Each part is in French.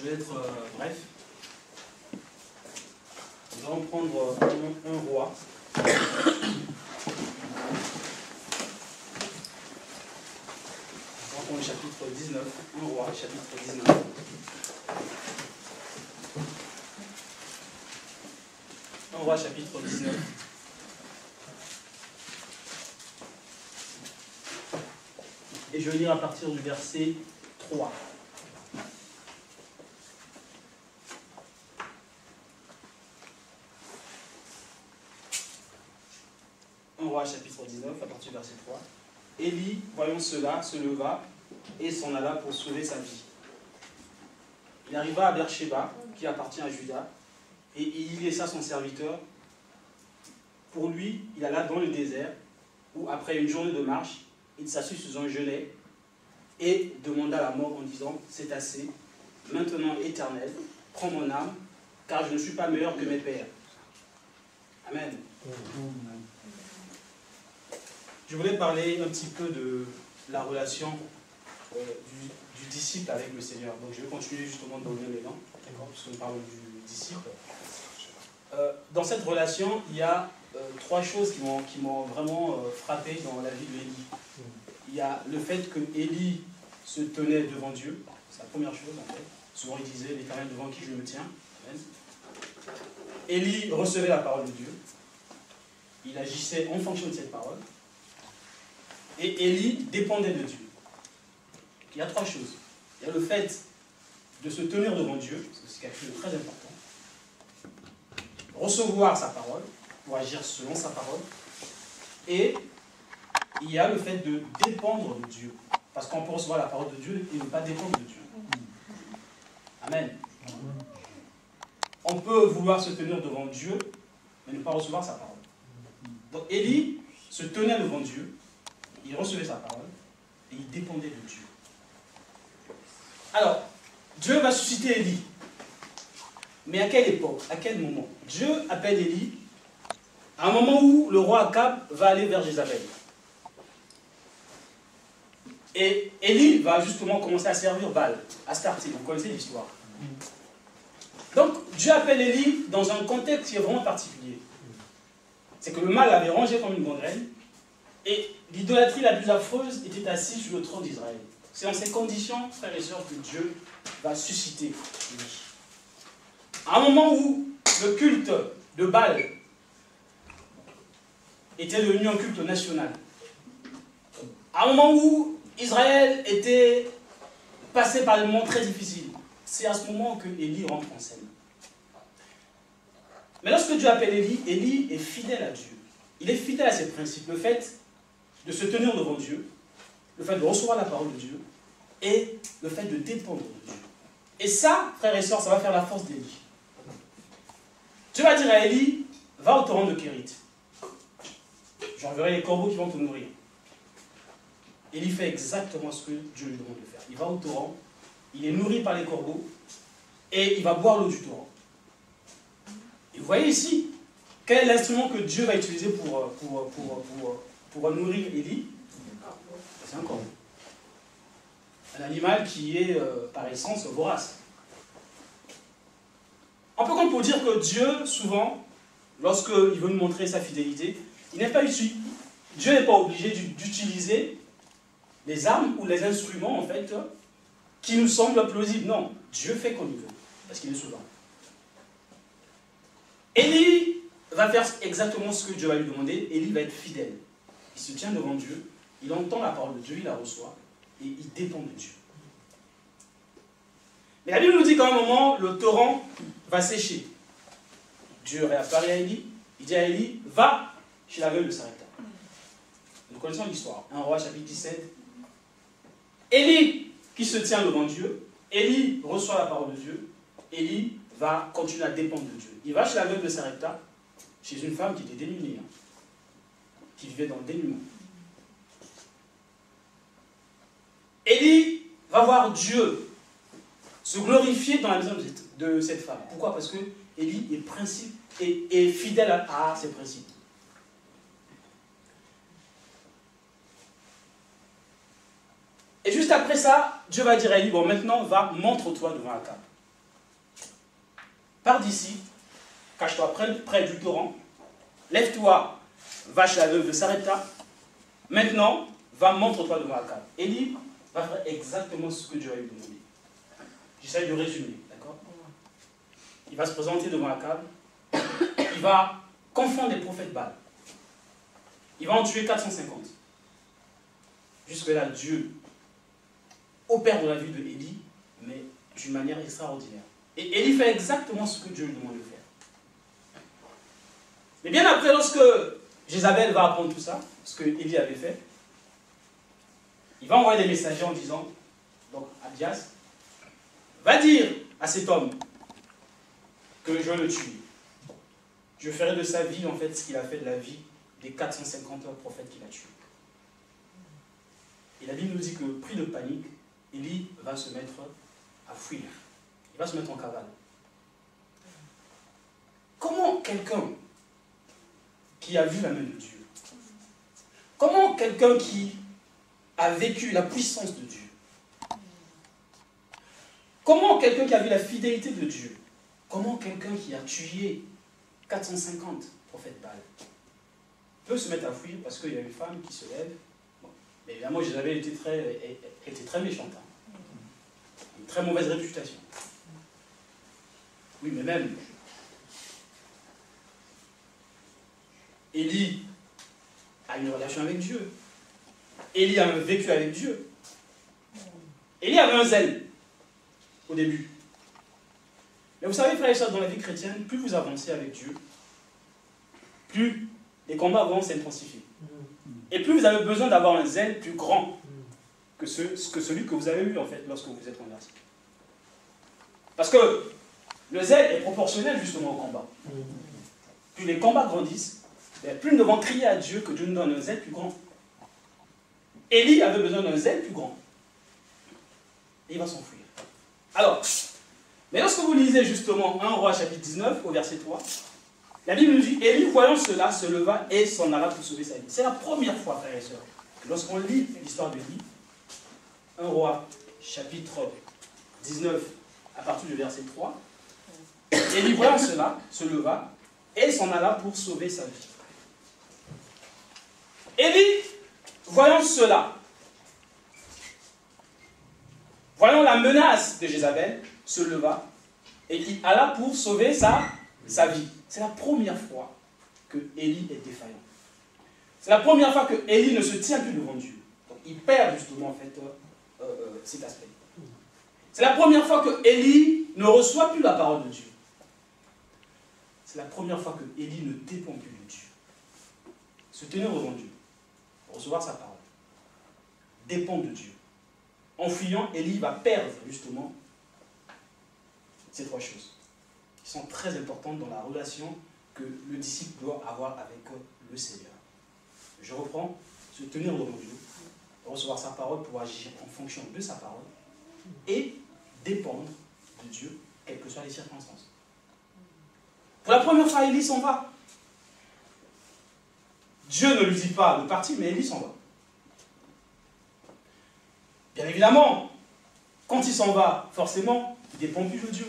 je vais être bref. Nous allons prendre un roi. Nous allons prendre le chapitre 19. Un roi, chapitre 19. Un roi, chapitre 19. Et je vais lire à partir du verset 3. Un roi, chapitre 19, à partir du verset 3. Élie, voyant cela, se leva et s'en alla pour sauver sa vie. Il arriva à Beersheba, qui appartient à Juda, et il y laissa son serviteur. Pour lui, il alla dans le désert, où après une journée de marche, il s'assit sous un genêt et demanda la mort en disant, c'est assez, maintenant Éternel, prends mon âme, car je ne suis pas meilleur que mes pères. Amen. Je voulais parler un petit peu de la relation du disciple avec le Seigneur. Donc je vais continuer justement dans le même élan, d'accord, puisqu'on parle du disciple. Dans cette relation, il y a trois choses qui m'ont vraiment frappé dans la vie de Élie. Il y a le fait que Élie se tenait devant Dieu, c'est la première chose en fait. Souvent il disait, l'Éternel devant qui je me tiens. Amen. Élie recevait la parole de Dieu, il agissait en fonction de cette parole, et Élie dépendait de Dieu. Il y a trois choses. Il y a le fait de se tenir devant Dieu, c'est quelque chose de très important, recevoir sa parole, pour agir selon sa parole, et il y a le fait de dépendre de Dieu. Parce qu'on peut recevoir la parole de Dieu et ne pas dépendre de Dieu. Amen. On peut vouloir se tenir devant Dieu, mais ne pas recevoir sa parole. Donc Élie se tenait devant Dieu, il recevait sa parole, et il dépendait de Dieu. Alors, Dieu va susciter Élie. Mais à quelle époque? À quel moment? Dieu appelle Élie à un moment où le roi Akab va aller vers Jézabel. Et Élie va justement commencer à servir Baal, Astarté. Vous connaissez l'histoire. Donc, Dieu appelle Élie dans un contexte qui est vraiment particulier. C'est que le mal avait rangé comme une gangrène, et l'idolâtrie la plus affreuse était assise sur le trône d'Israël. C'est dans ces conditions, frères et sœurs, que Dieu va susciter Élie. À un moment où le culte de Baal était devenu un culte national, à un moment où Israël était passé par des moments très difficiles, c'est à ce moment que Élie rentre en scène. Mais lorsque Dieu appelle Élie, Élie est fidèle à Dieu. Il est fidèle à ses principes, le fait de se tenir devant Dieu, le fait de recevoir la parole de Dieu et le fait de dépendre de Dieu. Et ça, frères et sœurs, ça va faire la force d'Élie. Dieu va dire à Élie, va au torrent de Kérit. J'enverrai les corbeaux qui vont te nourrir. Élie fait exactement ce que Dieu lui demande de faire. Il va au torrent, il est nourri par les corbeaux, et il va boire l'eau du torrent. Et vous voyez ici, quel est l'instrument que Dieu va utiliser pour nourrir Élie? C'est un corbeau. Un animal qui est, par essence, vorace. On peut comme pour dire que Dieu, souvent, lorsqu'il veut nous montrer sa fidélité, Dieu n'est pas obligé d'utiliser les armes ou les instruments, en fait, qui nous semblent plausibles. Non, Dieu fait comme il veut, parce qu'il est souverain. Élie va faire exactement ce que Dieu va lui demander. Élie va être fidèle. Il se tient devant Dieu, il entend la parole de Dieu, il la reçoit, et il dépend de Dieu. Mais la Bible nous dit qu'à un moment, le torrent va sécher. Dieu réapparaît à Élie, il dit à Élie, va chez la veuve de Sarepta. Nous connaissons l'histoire. 1 Roi chapitre 17. Élie qui se tient devant Dieu, Élie reçoit la parole de Dieu, Élie va continuer à dépendre de Dieu. Il va chez la veuve de Sarepta, chez une femme qui était démunie, qui vivait dans le dénuement. Élie va voir Dieu se glorifier dans la maison de cette femme. Pourquoi? Parce que Élie est fidèle à ses principes. Et juste après ça, Dieu va dire à Élie, bon maintenant, va, montre-toi devant Akab. pars d'ici, cache-toi près du torrent, lève-toi, va chez la veuve de Sarepta, maintenant, va, montre-toi devant Akab. Élie va faire exactement ce que Dieu a lui demandé. J'essaie de résumer, d'accord? Il va se présenter devant Akab, il va confondre les prophètes Baal. Il va en tuer 450. Jusque-là, Dieu opère dans la vie de Élie, mais d'une manière extraordinaire. Et Élie fait exactement ce que Dieu lui demande de faire. Mais bien après, lorsque Jézabel va apprendre tout ça, ce que Élie avait fait, il va envoyer des messagers en disant, donc Abias, va dire à cet homme que je le tue. Je ferai de sa vie, en fait, ce qu'il a fait de la vie des 450 prophètes qu'il a tués. Et la Bible nous dit que, pris de panique, Élie va se mettre à fuir. Il va se mettre en cavale. Comment quelqu'un qui a vu la main de Dieu, comment quelqu'un qui a vécu la puissance de Dieu, comment quelqu'un qui a vu la fidélité de Dieu, comment quelqu'un qui a tué 450 prophètes Baal peut se mettre à fuir parce qu'il y a une femme qui se lève. Bon, mais évidemment, Jézabel était très méchante. Hein. Une très mauvaise réputation. Oui, mais même, Élie a une relation avec Dieu. Élie a vécu avec Dieu. Élie avait un zèle au début. Mais vous savez, frères et sœurs, dans la vie chrétienne, plus vous avancez avec Dieu, plus les combats vont s'intensifier. Et plus vous avez besoin d'avoir un zèle plus grand que celui que vous avez eu, en fait, lorsque vous êtes converti. Parce que le zèle est proportionnel, justement, au combat. Plus les combats grandissent, plus nous devons crier à Dieu que Dieu nous donne un zèle plus grand. Élie avait besoin d'un zèle plus grand. Et il va s'enfuir. Alors, mais lorsque vous lisez justement 1 Roi chapitre 19 au verset 3, la Bible nous dit, Élie, voyant cela, se leva et s'en alla pour sauver sa vie. C'est la première fois, frères et sœurs, que lorsqu'on lit l'histoire d'Élie, 1 Roi chapitre 19 à partir du verset 3, Élie, voyant cela, se leva et s'en alla pour sauver sa vie. Élie, voyant cela, voyant la menace de Jézabel, se leva et il alla pour sauver sa vie. C'est la première fois que Élie est défaillant. C'est la première fois que Élie ne se tient plus devant Dieu. Donc il perd justement en fait cet aspect. C'est la première fois que Élie ne reçoit plus la parole de Dieu. C'est la première fois que Élie ne dépend plus de Dieu. Se tenir devant Dieu, recevoir sa parole, dépendre de Dieu. En fuyant, Élie va perdre justement ces trois choses qui sont très importantes dans la relation que le disciple doit avoir avec le Seigneur. Je reprends, se tenir devant Dieu, recevoir sa parole pour agir en fonction de sa parole et dépendre de Dieu, quelles que soient les circonstances. Pour la première fois, Élie s'en va. Dieu ne lui dit pas de partir, mais Élie s'en va. Bien évidemment, quand il s'en va, forcément, il dépend plus de Dieu.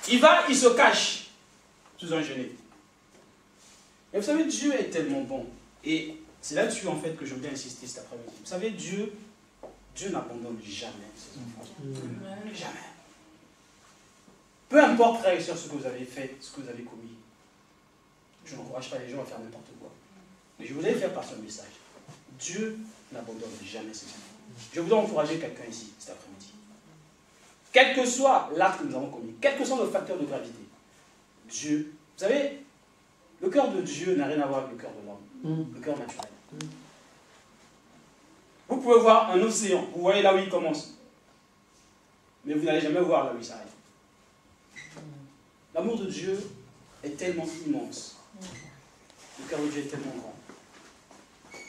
Il va, il se cache sous un genêt. Et vous savez, Dieu est tellement bon. Et c'est là-dessus, en fait, que je veux bien insister cet après-midi. Vous savez, Dieu n'abandonne jamais ses enfants. Jamais. Peu importe, frères et sœurs, ce que vous avez fait, ce que vous avez commis. Je n'encourage pas les gens à faire n'importe quoi. Mais je voulais faire passer un message. Dieu n'abandonne jamais ses enfants. Je voudrais encourager quelqu'un ici, cet après-midi. Quel que soit l'acte que nous avons commis, quel que soit le facteur de gravité, Dieu, vous savez, le cœur de Dieu n'a rien à voir avec le cœur de l'homme, le cœur naturel. Vous pouvez voir un océan, vous voyez là où il commence, mais vous n'allez jamais voir là où il s'arrête. L'amour de Dieu est tellement immense, le cœur de Dieu est tellement grand,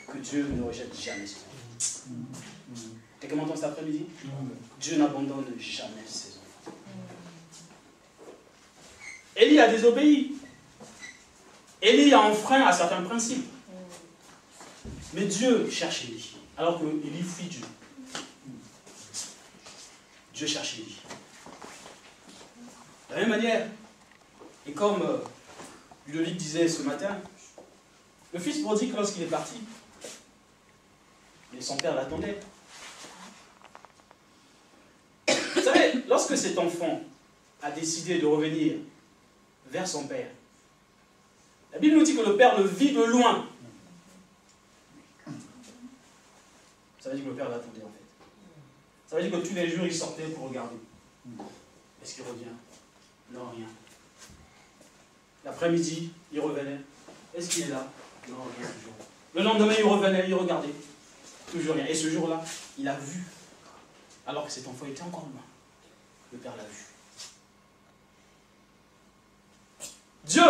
que Dieu ne rejette jamais ses enfants. Quelqu'un m'entend cet après-midi? Dieu n'abandonne jamais ses enfants. Élie a désobéi. Élie a enfreint à certains principes. Mais Dieu cherche Élie, alors que Élie fuit Dieu. Dieu cherche Élie. De la même manière, et comme Ludovic disait ce matin, le fils prodigue, lorsqu'il est parti, et son père l'attendait. Vous savez, lorsque cet enfant a décidé de revenir vers son père, la Bible nous dit que le père le vit de loin. Ça veut dire que le père l'attendait en fait. Ça veut dire que tous les jours il sortait pour regarder. Est-ce qu'il revient? Non, rien. L'après-midi, il revenait. Est-ce qu'il est là? Non, rien toujours. Le lendemain, il revenait, il regardait. Toujours rien. Et ce jour-là, il a vu. Alors que cet enfant était encore loin. Le père l'a vu. Dieu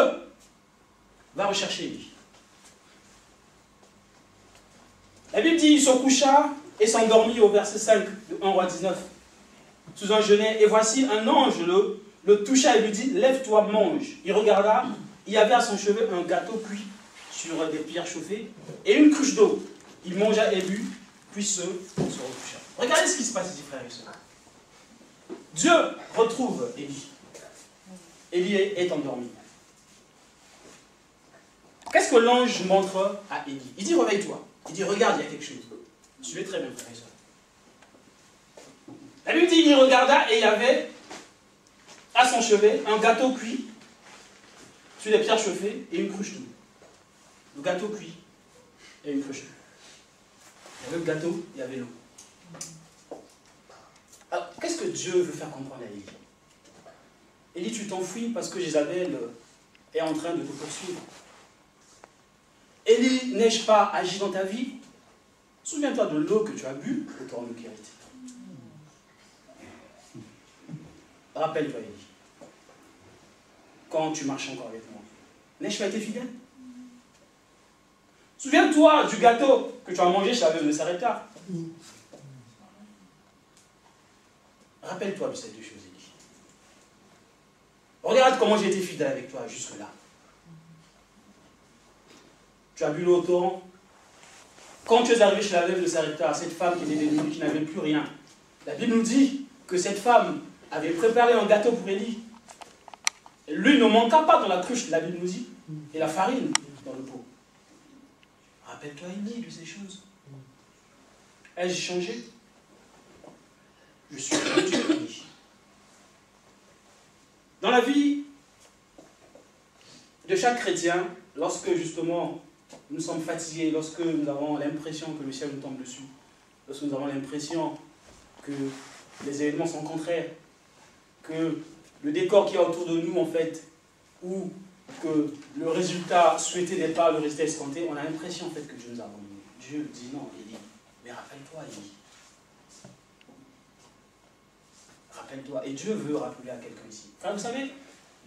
va rechercher lui. La Bible dit, il se coucha et s'endormit au verset 5 de 1 Roi 19. Sous un genêt, et voici un ange le toucha et lui dit, lève-toi, mange. Il regarda, il y avait à son chevet un gâteau cuit sur des pierres chauffées et une cruche d'eau. Il mangea et but, puis se recoucha. Regardez ce qui se passe ici, frères et sœurs. Dieu retrouve Élie. Élie est endormi. Qu'est-ce que l'ange montre à Élie? Il dit, réveille-toi. Il dit, regarde, il y a quelque chose. Suivez très bien, frères et sœurs. La Bible dit, il regarda et il y avait à son chevet un gâteau cuit sur des pierres chauffées et une cruche d'eau. Le gâteau cuit et une cruche d'eau. Il y avait le gâteau, il y avait l'eau. Alors, qu'est-ce que Dieu veut faire comprendre à Élie? Élie, tu t'enfuis parce que Jézabel est en train de te poursuivre. Élie, n'ai-je pas agi dans ta vie? Souviens-toi de l'eau que tu as bu au temps de Kérit. Rappelle-toi, Élie, quand tu marches encore avec moi, n'ai-je pas été fidèle? Souviens-toi du gâteau que tu as mangé chez la veuve de Sarepta. Rappelle-toi de ces deux choses, Élie. Regarde comment j'ai été fidèle avec toi jusque-là. Tu as bu l'eau au torrent. Quand tu es arrivé chez la veuve de Sarepta, cette femme qui était dénudée, qui n'avait plus rien, la Bible nous dit que cette femme avait préparé un gâteau pour Élie. Et lui ne manqua pas dans la cruche, la Bible nous dit, et la farine dans le pot. Rappelle-toi, Élie, de ces choses. Ai-je changé? Je suis un Dieu, Élie. Dans la vie de chaque chrétien, lorsque justement nous sommes fatigués, lorsque nous avons l'impression que le ciel nous tombe dessus, lorsque nous avons l'impression que les événements sont contraires, que le décor qui est autour de nous, en fait, ou que le résultat souhaité n'est pas le résultat escompté, on a l'impression, en fait, que Dieu nous a abandonnés. Dieu dit non, Élie, mais rappelle-toi, Élie. Rappelle-toi. Et Dieu veut rappeler à quelqu'un ici. Enfin, vous savez,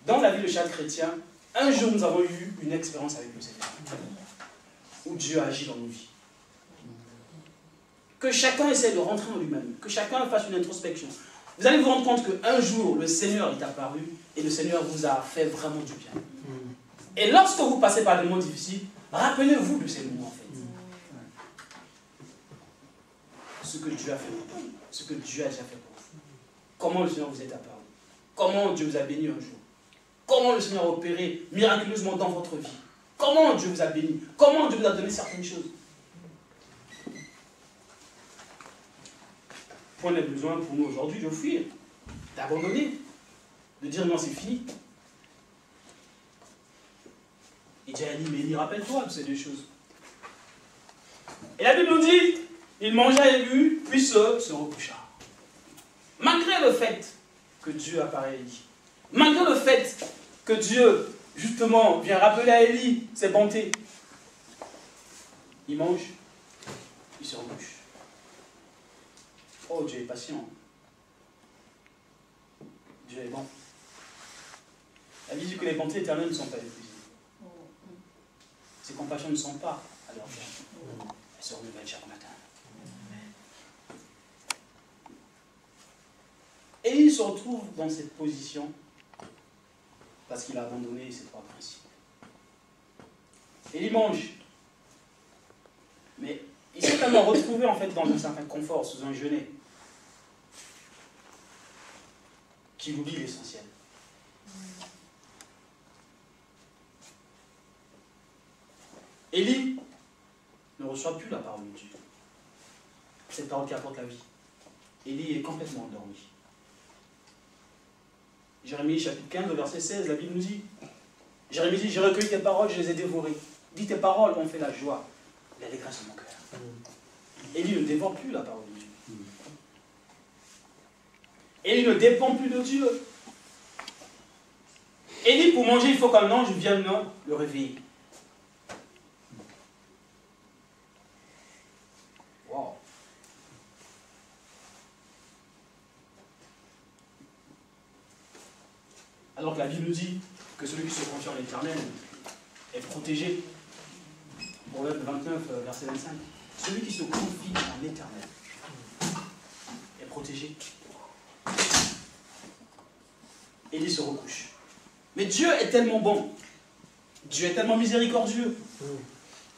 dans la vie de chaque chrétien, un jour, nous avons eu une expérience avec le Seigneur, où Dieu agit dans nos vies. Que chacun essaie de rentrer en lui-même, que chacun fasse une introspection. Vous allez vous rendre compte qu'un jour, le Seigneur est apparu et le Seigneur vous a fait vraiment du bien. Et lorsque vous passez par des moments difficiles, rappelez-vous de ces moments, en fait. Ce que Dieu a fait pour vous, ce que Dieu a déjà fait pour vous. Comment le Seigneur vous est apparu. Comment Dieu vous a béni un jour. Comment le Seigneur a opéré miraculeusement dans votre vie. Comment Dieu vous a béni. Comment Dieu vous a donné certaines choses. Point de besoin pour nous aujourd'hui de fuir, d'abandonner, de dire non, c'est fini. Il dit à Élie, mais Élie, rappelle-toi de ces deux choses. Et la Bible nous dit, il mangea et but, puis se recoucha. Malgré le fait que Dieu apparaît à Élie, malgré le fait que Dieu, justement, vient rappeler à Élie ses bontés, il mange, il se recouche. Oh, Dieu est patient. Dieu est bon. La Bible dit que les bontés éternelles ne sont pas épuisées. Ses compassions ne sont pas à leur terme. Elles se renouvellent chaque matin. Et il se retrouve dans cette position parce qu'il a abandonné ses trois principes. Et il mange. Mais il s'est tellement retrouvé en fait dans un certain confort, sous un genêt, qu'il oublie l'essentiel. Élie ne reçoit plus la parole de Dieu. Cette parole qui apporte la vie. Élie est complètement endormi. Jérémie chapitre 15, verset 16, la Bible nous dit, Jérémie dit, j'ai recueilli tes paroles, je les ai dévorées. Dis tes paroles ont fait la joie, l'allégresse de mon cœur. Élie ne dévore plus la parole de Dieu. Élie ne dépend plus de Dieu. Élie, pour manger, il faut qu'un ange vienne le réveiller. Wow. Alors que la Bible nous dit que celui qui se confie en l'Éternel est protégé. Proverbe 29, verset 25. Celui qui se confie en l'Éternel est protégé. Élie se recouche. Mais Dieu est tellement bon, Dieu est tellement miséricordieux,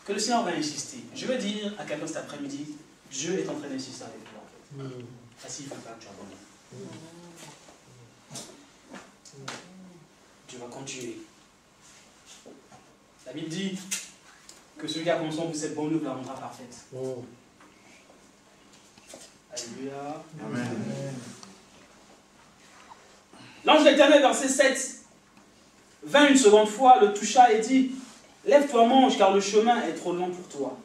que le Seigneur va insister. Je veux dire à quelqu'un cet après-midi, Dieu est en train d'insister avec toi. Assis, il faut pas que tu abandonnes. Dieu va continuer. La Bible dit que celui qui a commencé en vous cette bonne œuvre la rendra parfaite. Alléluia. Amen. L'ange de l'Éternel, verset 7, vint une seconde fois, le toucha et dit, lève-toi, mange, car le chemin est trop long pour toi.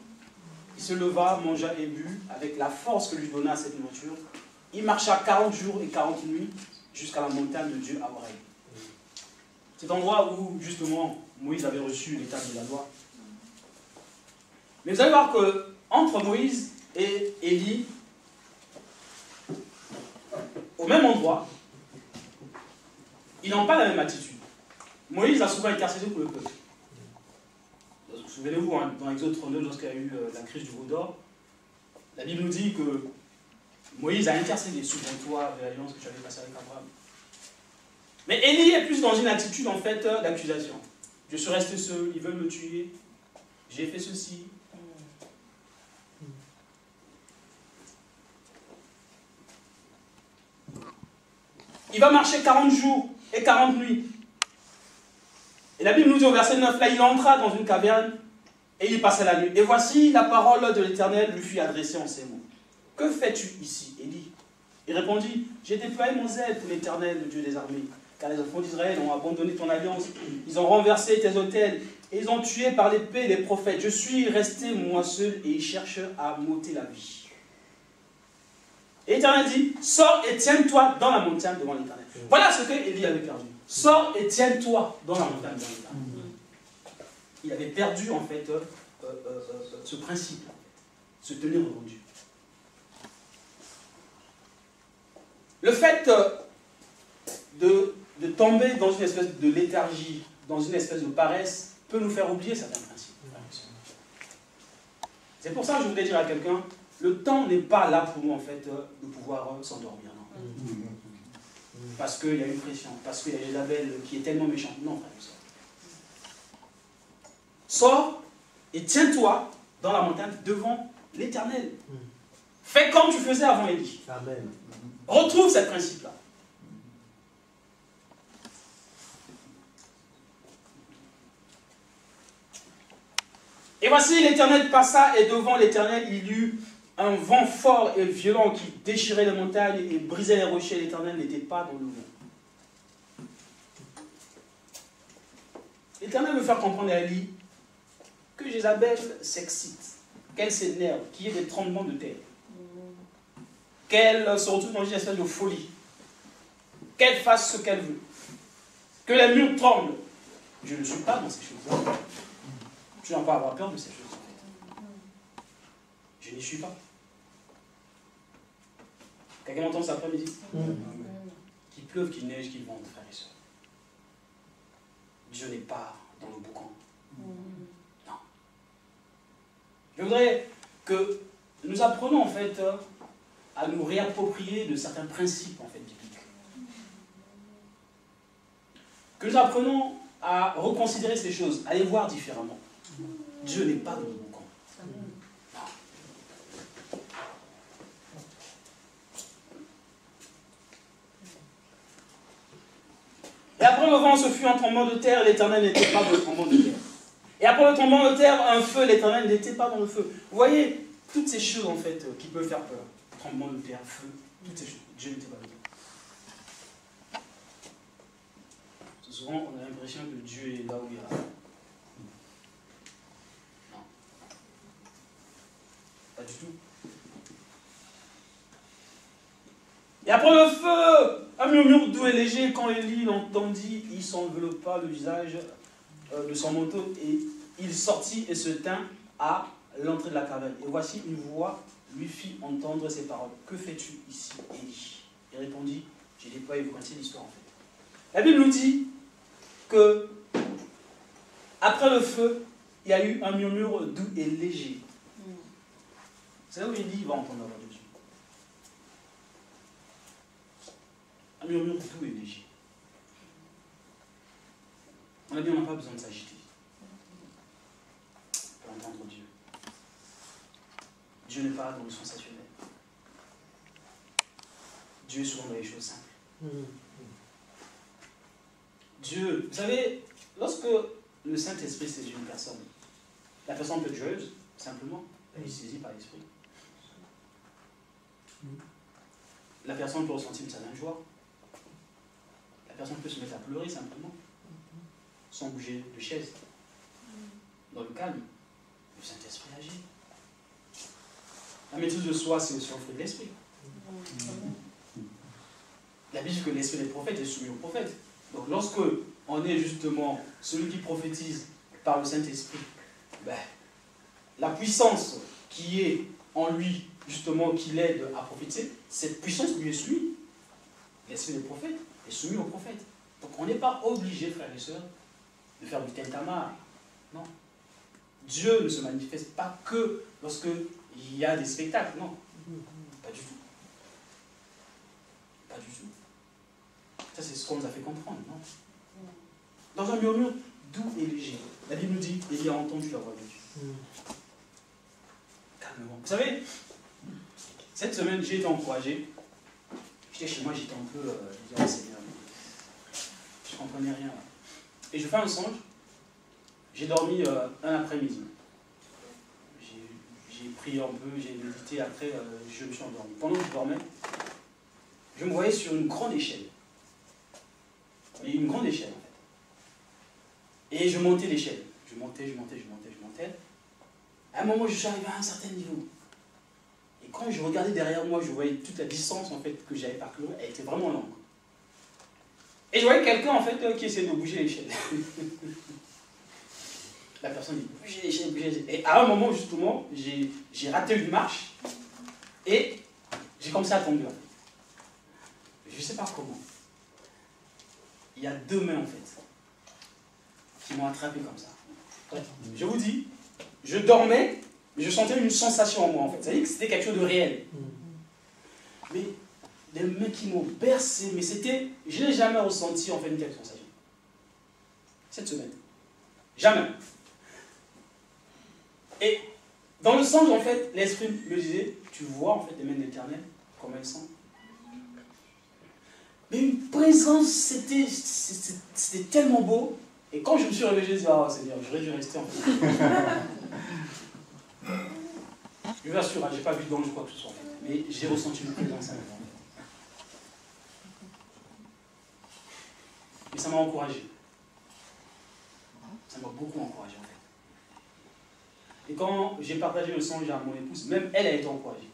Il se leva, mangea et but, avec la force que lui donna cette nourriture. Il marcha 40 jours et 40 nuits jusqu'à la montagne de Dieu à Horeb. Cet endroit où, justement, Moïse avait reçu l'état de la loi. Mais vous allez voir que entre Moïse et Élie, au même endroit, ils n'ont pas la même attitude. Moïse a souvent intercédé pour le peuple. Souvenez-vous, hein, dans Exode 32, lorsqu'il y a eu la crise du veau d'or, la Bible nous dit que Moïse a intercédé, souviens-toi de l'alliance que tu avais passée avec Abraham. Mais Élie est plus dans une attitude en fait d'accusation. Je suis resté seul, ils veulent me tuer, j'ai fait ceci. Il va marcher 40 jours et 40 nuits. Et la Bible nous dit au verset 9, là il entra dans une caverne et il passait la nuit. Et voici la parole de l'Éternel lui fut adressée en ces mots. Que fais-tu ici, Élie? Il répondit, j'ai déployé mon zèle pour l'Éternel, le Dieu des armées. Car les enfants d'Israël ont abandonné ton alliance, ils ont renversé tes autels, et ils ont tué par l'épée les prophètes. Je suis resté moi seul, et ils cherchent à m'ôter la vie. Et l'Éternel dit, sors et tiens-toi dans la montagne devant l'Éternel. Voilà ce que Élie avait perdu. Sors et tiens-toi dans la montagne devant l'Éternel. Il avait perdu en fait ce principe, se tenir devant Dieu. Le fait de tomber dans une espèce de léthargie, dans une espèce de paresse, peut nous faire oublier certains principes. C'est pour ça que je voudrais dire à quelqu'un, le temps n'est pas là pour nous en fait de pouvoir s'endormir. Parce qu'il y a une pression, parce qu'il y a Isabelle qui est tellement méchante. Non, frère, ça. Sors et tiens-toi dans la montagne devant l'Éternel. Fais comme tu faisais avant Élie. Amen. Retrouve ce principe-là. Et voici, l'Éternel passa, et devant l'Éternel, il y eut un vent fort et violent qui déchirait les montagnes et brisait les rochers. L'Éternel n'était pas dans le vent. L'Éternel veut faire comprendre à Élie que Jézabel s'excite, qu'elle s'énerve, qu'il y ait des tremblements de terre, qu'elle se retrouve dans une espèce de folie, qu'elle fasse ce qu'elle veut, que les murs tremblent. Je ne suis pas dans ces choses-là. Je n'ai pas à avoir peur de ces choses, en fait. Je n'y suis pas. Quelqu'un m'entend cet après-midi? Qu'il pleuve, qu'il neige, qu'il vente, frères et sœurs. Dieu n'est pas dans le boucan. Non. Je voudrais que nous apprenions, en fait, à nous réapproprier de certains principes, en fait, bibliques. Que nous apprenons à reconsidérer ces choses, à les voir différemment. Dieu n'est pas dans le boucan. Et après le vent, ce fut un tremblement de terre, l'Éternel n'était pas dans le tremblement de terre. Et après le tremblement de terre, un feu, l'Éternel n'était pas dans le feu. Vous voyez, toutes ces choses en fait qui peuvent faire peur. Tremblement de terre, feu, toutes ces choses. Dieu n'était pas dedans. Souvent, on a l'impression que Dieu est là où il est. Non. Pas du tout. Et après le feu, un murmure doux et léger, quand Élie l'entendit, il s'enveloppa le visage de son manteau et il sortit et se tint à l'entrée de la caverne. Et voici une voix lui fit entendre ces paroles. Que fais-tu ici, Élie? Il répondit, j'ai déployé, vous connaissez l'histoire en fait. La Bible nous dit que après le feu, il y a eu un murmure doux et léger. C'est là où Élie va entendre la voix de Dieu. Un murmure doux et léger. On a dit, on n'a pas besoin de s'agiter pour entendre Dieu. Dieu n'est pas dans le sensationnel. Dieu est souvent dans les choses simples. Dieu, vous savez, lorsque le Saint-Esprit saisit une personne, la personne peut être joyeuse, simplement, elle est saisie par l'Esprit. La personne peut ressentir une certaine joie. La personne peut se mettre à pleurer simplement, sans bouger de chaise. Dans le calme, le Saint-Esprit agit. La maîtrise de soi, c'est aussi un fruit de l'Esprit. La Bible dit que l'Esprit des prophètes est soumis aux prophètes. Donc lorsque on est justement celui qui prophétise par le Saint-Esprit, ben, la puissance qui est en lui, justement, qui l'aide à prophétiser, cette puissance lui est soumise. L'Esprit des prophètes est soumis aux prophètes. Donc on n'est pas obligé, frères et sœurs, de faire du tentamar. Non. Dieu ne se manifeste pas que lorsque il y a des spectacles. Non. Pas du tout. Pas du tout. Ça, c'est ce qu'on nous a fait comprendre, non? Dans un murmure doux et léger, la Bible nous dit, il a entendu la voix de Dieu. Calmement. Vous savez, cette semaine, j'ai été encouragé. J'étais chez moi, j'étais un peu, je disais, Seigneur, je ne comprenais rien. Et je fais un songe. J'ai dormi un après-midi. J'ai prié un peu, j'ai médité, après je me suis endormi. Pendant que je dormais, je me voyais sur une grande échelle. Mais une grande échelle, en fait. Et je montais l'échelle. Je montais. À un moment, je suis arrivé à un certain niveau. Et quand je regardais derrière moi, je voyais toute la distance, en fait, que j'avais parcourue. Elle était vraiment longue. Et je voyais quelqu'un, en fait, qui essayait de bouger l'échelle. La personne dit, bouger l'échelle, bouger l'échelle. Et à un moment, justement, j'ai raté une marche. Et j'ai commencé à tomber, en fait. Je ne sais pas comment. Il y a deux mains, en fait, qui m'ont attrapé comme ça. Je vous dis, je dormais, mais je sentais une sensation en moi, en fait. Ça veut dire que c'était quelque chose de réel. Mais des mains qui m'ont bercé, mais c'était... Je n'ai jamais ressenti, en fait, une telle sensation. Cette semaine. Jamais. Et dans le sens, en fait, l'Esprit me disait, tu vois, en fait, les mains de l'Éternel, comment elles sont. Mais une présence, c'était tellement beau. Et quand je me suis réveillé, je me suis dit, ah Seigneur, j'aurais dû rester en fait. Je vous assure, je n'ai pas vu de danger quoi que ce soit en fait. Mais j'ai ressenti une présence avec moi. Mais ça m'a encouragé. Ça m'a beaucoup encouragé en fait. Et quand j'ai partagé le songe à mon épouse, même elle a été encouragée.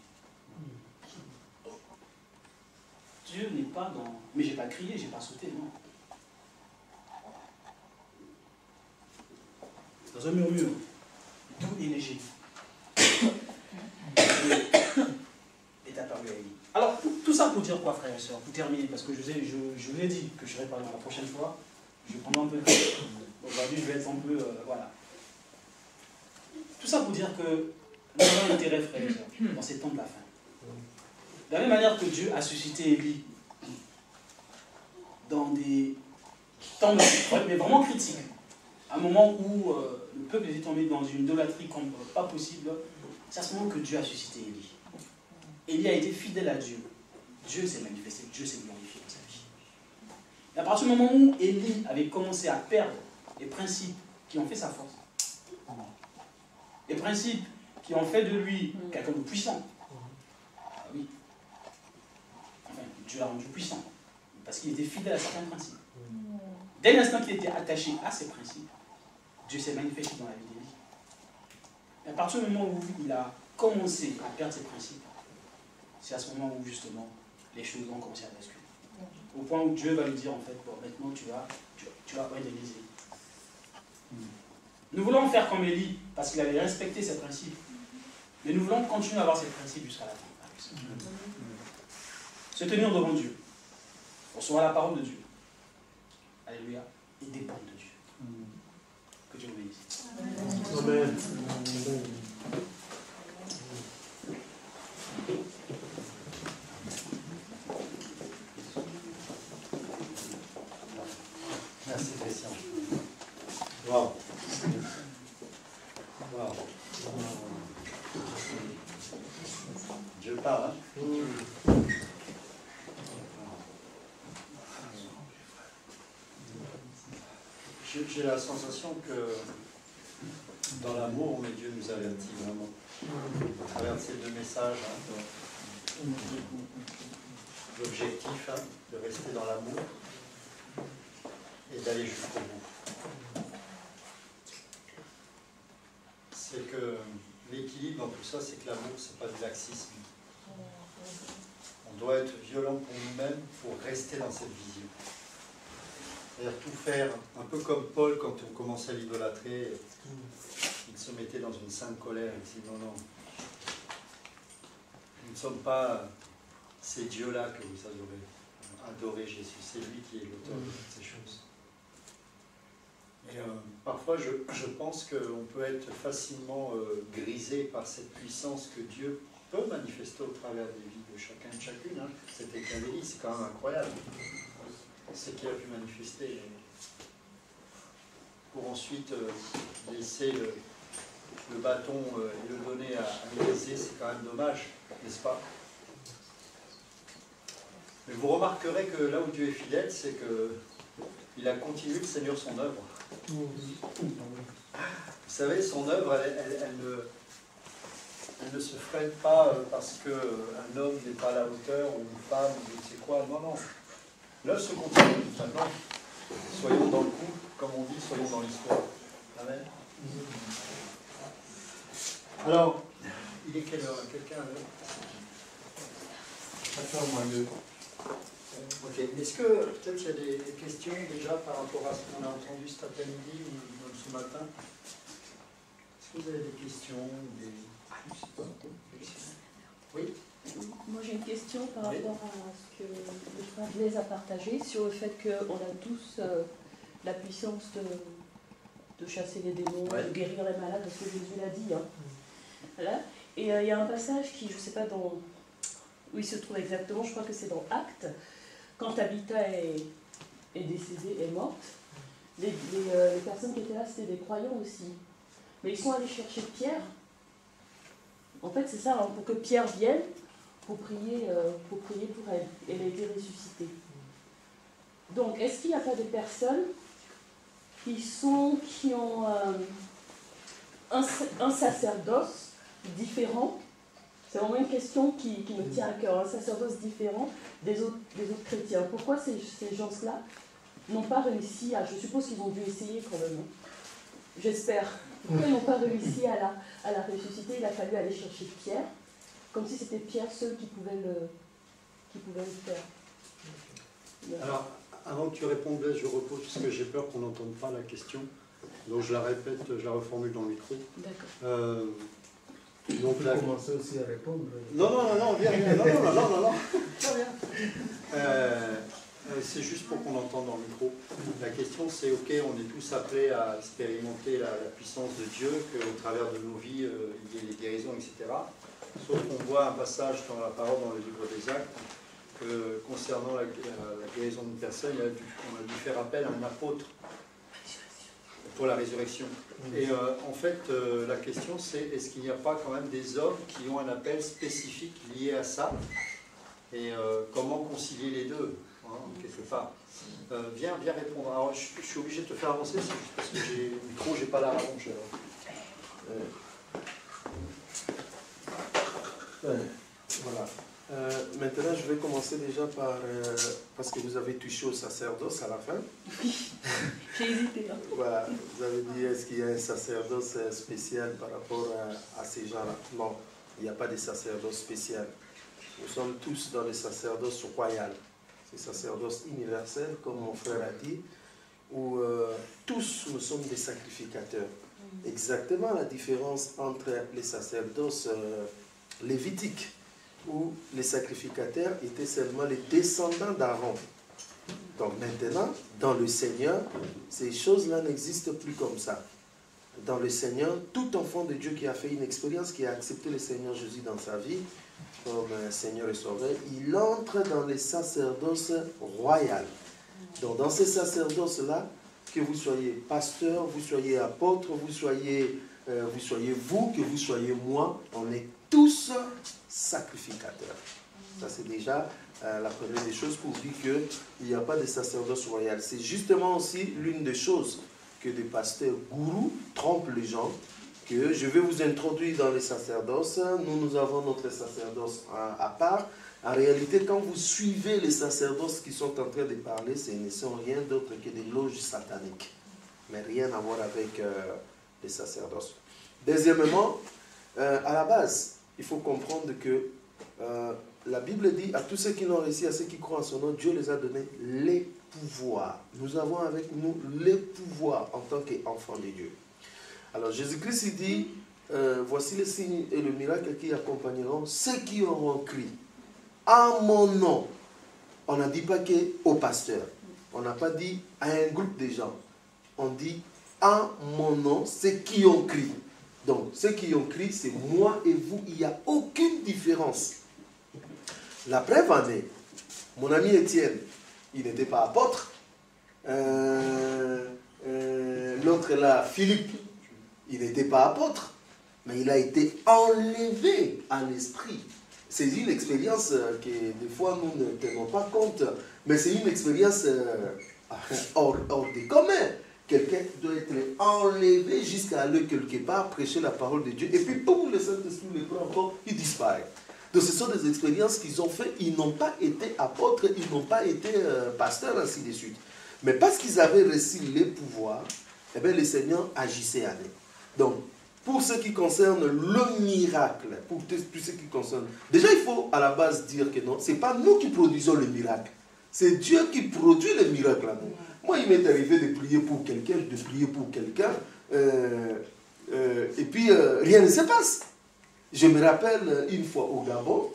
Dieu n'est pas dans... Mais je n'ai pas crié, je n'ai pas sauté, non. Dans un murmure doux et léger. Est apparu à Élie. Alors, tout ça pour dire quoi, frères et sœurs, pour terminer, parce que je vous ai dit que je vais parler la prochaine fois. Je vais prendre un peu de temps. Aujourd'hui, je vais être un peu... voilà. Tout ça pour dire que nous avons intérêt, frères et sœurs, dans ces temps de la fin. De la même manière que Dieu a suscité Élie dans des temps mais vraiment critiques, à un moment où le peuple était tombé dans une idolâtrie comme pas possible, c'est à ce moment que Dieu a suscité Élie. Élie a été fidèle à Dieu. Dieu s'est manifesté, Dieu s'est glorifié dans sa vie. Et à partir du moment où Élie avait commencé à perdre les principes qui ont fait sa force, les principes qui ont fait de lui quelqu'un de puissant, ah oui, enfin, Dieu l'a rendu puissant, parce qu'il était fidèle à certains principes. Dès l'instant qu'il était attaché à ces principes, Dieu s'est manifesté dans la vie d'Élie. Et à partir du moment où il a commencé à perdre ses principes, c'est à ce moment où justement les choses ont commencé à basculer. Au point où Dieu va lui dire en fait, bon, maintenant tu vas organiser. Nous voulons faire comme Élie, parce qu'il avait respecté ses principes. Mais nous voulons continuer à avoir ces principes jusqu'à la fin. Se tenir devant Dieu, recevoir la parole de Dieu. Alléluia. Et dépendre de Dieu. Que Dieu vous bénisse. Amen. Merci Christian. Wow. Wow. Dieu parle, hein? J'ai la sensation que dans l'amour, mais Dieu nous avertit vraiment à travers ces deux messages. Hein, l'objectif, hein, de rester dans l'amour et d'aller jusqu'au bout. C'est que l'équilibre dans tout ça, c'est que l'amour, c'est pas du laxisme. On doit être violent pour nous-mêmes pour rester dans cette vision. C'est-à-dire tout faire, un peu comme Paul quand on commençait à l'idolâtrer, il se mettait dans une sainte colère, il disait non, non, nous ne sommes pas ces dieux-là que vous adorez Jésus, c'est lui qui est l'auteur de toutes ces choses. Et parfois je pense qu'on peut être facilement grisé par cette puissance que Dieu peut manifester au travers des vies de chacun et de chacune. Hein. C'était qu'Amélie, c'est quand même incroyable. C'est qu'il a pu manifester pour ensuite laisser le bâton et le donner à Élisée, c'est quand même dommage, n'est-ce pas? Mais vous remarquerez que là où Dieu est fidèle, c'est qu'il a continué le Seigneur son œuvre. Vous savez, son œuvre, elle ne se freine pas parce qu'un homme n'est pas à la hauteur, ou une femme, ou je ne sais quoi. Non, non. L'œuvre se continue. Maintenant, soyons dans le coup, comme on dit, soyons dans l'histoire. Amen. Alors, il est quelle heure? Quelqu'un à l'heure? Ok. Est-ce que peut-être il y a des questions déjà par rapport à ce qu'on a entendu cet après-midi ou même ce matin? Est-ce que vous avez des questions? Oui? Moi j'ai une question par rapport à ce que le frère Blaise a partagé sur le fait qu'on a tous la puissance de chasser les démons, de guérir les malades, parce que Jésus l'a dit. Hein. Voilà. Et il y a un passage qui, je ne sais pas où il se trouve exactement, je crois que c'est dans Actes, quand Tabitha est décédée, est morte, les personnes qui étaient là, c'était des croyants aussi. Mais ils sont allés chercher Pierre. En fait, c'est ça, hein, pour que Pierre vienne, pour prier pour elle. Elle a été ressuscitée. Donc, est-ce qu'il n'y a pas des personnes qui ont un sacerdoce différent? C'est vraiment une question qui me tient à cœur, un sacerdoce différent des autres chrétiens. Pourquoi ces gens-là n'ont pas réussi à... Je suppose qu'ils ont dû essayer quand même. J'espère. Pourquoi ils n'ont pas réussi à la ressusciter? Il a fallu aller chercher Pierre, comme si c'était Pierre seul qui pouvait le faire. Alors, avant que tu répondes, je repose, parce que j'ai peur qu'on n'entende pas la question. Donc je la répète, je la reformule dans le micro. D'accord. Donc là, commencer aussi à répondre. Non, viens. Non. C'est juste pour qu'on entende dans le micro. La question c'est, ok, on est tous appelés à expérimenter la puissance de Dieu, qu'au travers de nos vies, il y ait des guérisons, etc. Sauf qu'on voit un passage dans la parole, dans le livre des Actes, que concernant la guérison d'une personne, on a dû faire appel à un apôtre pour la résurrection. Et en fait, la question c'est, est-ce qu'il n'y a pas quand même des hommes qui ont un appel spécifique lié à ça? Et comment concilier les deux? hein, quelque part. Viens répondre. Alors, je suis obligé de te faire avancer, c'est juste parce que j'ai le micro, j'ai pas la rallonge. Voilà. Maintenant, je vais commencer déjà par... parce que vous avez touché au sacerdoce à la fin. J'ai hésité. Hein. Voilà. Vous avez dit, est-ce qu'il y a un sacerdoce spécial par rapport à ces gens-là? Non, il n'y a pas de sacerdoce spécial. Nous sommes tous dans le sacerdoce royal. C'est sacerdoce universel, comme mon frère a dit, où tous nous sommes des sacrificateurs. Exactement la différence entre les sacerdoces lévitiques, où les sacrificateurs étaient seulement les descendants d'Aaron. Donc maintenant, dans le Seigneur, ces choses-là n'existent plus comme ça. Dans le Seigneur, tout enfant de Dieu qui a fait une expérience, qui a accepté le Seigneur Jésus dans sa vie, comme Seigneur et Sauveur, il entre dans les sacerdoces royales. Donc dans ces sacerdoces-là, que vous soyez pasteur, vous soyez apôtre, vous soyez vous, que vous soyez moi, on est tous sacrificateurs. Ça c'est déjà la première des choses pour dire qu'il n'y a pas de sacerdoce royal. C'est justement aussi l'une des choses que des pasteurs gourous trompent les gens, que je vais vous introduire dans les sacerdoces. Nous avons notre sacerdoce à part. En réalité, quand vous suivez les sacerdoces qui sont en train de parler, ce ne sont rien d'autre que des loges sataniques. Mais rien à voir avec les sacerdoces. Deuxièmement, à la base, il faut comprendre que la Bible dit à tous ceux qui l'ont réussi, à ceux qui croient en son nom, Dieu les a donné les pouvoirs. Nous avons avec nous les pouvoirs en tant qu'enfants de Dieu. Alors Jésus-Christ il dit, voici les signes et le miracle qui accompagneront ceux qui auront crié en mon nom. On n'a dit pas qu'au pasteur. On n'a pas dit à un groupe de gens. On dit en mon nom, ceux qui ont crié. Donc, ceux qui ont crié, c'est moi et vous. Il n'y a aucune différence. La preuve en est, mon ami Étienne, il n'était pas apôtre. L'autre là, Philippe, il n'était pas apôtre. Mais il a été enlevé en esprit. C'est une expérience que des fois nous ne tenons pas compte. Mais c'est une expérience hors du commun. Quelqu'un doit être enlevé jusqu'à aller quelque part, prêcher la parole de Dieu. Et puis, pour le Saint-Esprit le prend encore, il disparaît. Donc, ce sont des expériences qu'ils ont fait. Ils n'ont pas été apôtres, ils n'ont pas été pasteurs, ainsi de suite. Mais parce qu'ils avaient reçu les pouvoirs, eh bien, le Seigneur agissait à eux. Donc, pour ce qui concerne le miracle, pour tout ce qui concerne... Déjà, il faut à la base dire que non, ce n'est pas nous qui produisons le miracle. C'est Dieu qui produit le miracle à nous. Moi, il m'est arrivé de prier pour quelqu'un, et puis rien ne se passe. Je me rappelle une fois au Gabon,